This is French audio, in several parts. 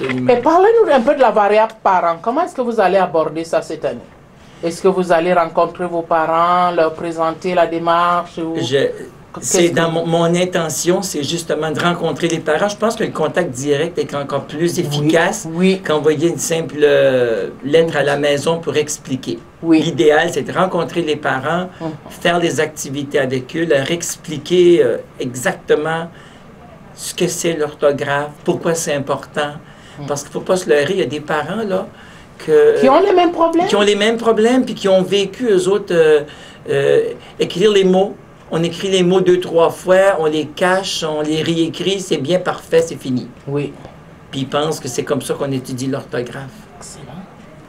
Et parlez-nous un peu de la variable parents. Comment est-ce que vous allez aborder ça cette année? Est-ce que vous allez rencontrer vos parents, leur présenter la démarche ou... C'est dans mon intention, c'est justement de rencontrer les parents. Je pense que le contact direct est encore plus efficace qu'envoyer une simple lettre à la maison pour expliquer. L'idéal, c'est de rencontrer les parents, faire des activités avec eux, leur expliquer exactement ce que c'est l'orthographe, pourquoi c'est important. Parce qu'il ne faut pas se leurrer, il y a des parents là, qui ont les mêmes problèmes. Qui ont les mêmes problèmes, puis qui ont vécu, eux autres, écrire les mots. On écrit les mots 2-3 fois, on les cache, on les réécrit, c'est bien parfait, c'est fini. Oui. Puis ils pensent que c'est comme ça qu'on étudie l'orthographe. Excellent.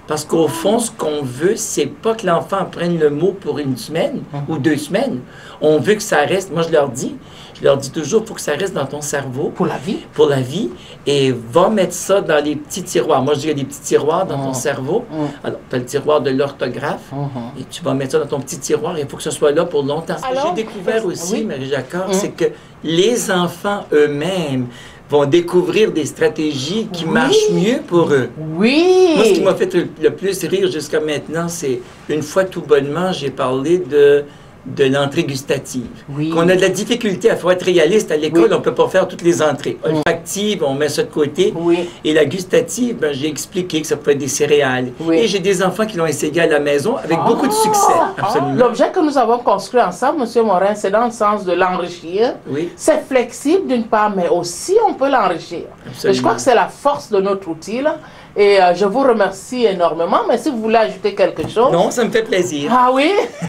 Parce qu'au fond, ce qu'on veut, c'est pas que l'enfant apprenne le mot pour une semaine ou 2 semaines. On veut que ça reste, moi je leur dis toujours, il faut que ça reste dans ton cerveau. Pour la vie. Pour la vie. Et va mettre ça dans les petits tiroirs. Moi je dis, il y a des petits tiroirs dans ton cerveau. Alors, tu as le tiroir de l'orthographe. Et tu vas mettre ça dans ton petit tiroir. Il faut que ce soit là pour longtemps. Ce que j'ai découvert aussi, Marie-Jacques, c'est que les enfants eux-mêmes vont découvrir des stratégies qui marchent mieux pour eux. Oui! Moi, ce qui m'a fait le plus rire jusqu'à maintenant, c'est une fois tout bonnement, j'ai parlé de l'entrée gustative. Qu'on a de la difficulté à faire être réaliste à l'école, on ne peut pas faire toutes les entrées. Olfactive, on met ça de côté. Et la gustative, ben, j'ai expliqué que ça peut être des céréales. Et j'ai des enfants qui l'ont essayé à la maison avec beaucoup de succès. Absolument. L'objet que nous avons construit ensemble, M. Morin, c'est dans le sens de l'enrichir. C'est flexible d'une part, mais aussi on peut l'enrichir. Je crois que c'est la force de notre outil, là. Et je vous remercie énormément. Mais si vous voulez ajouter quelque chose... Non, ça me fait plaisir. Ah oui?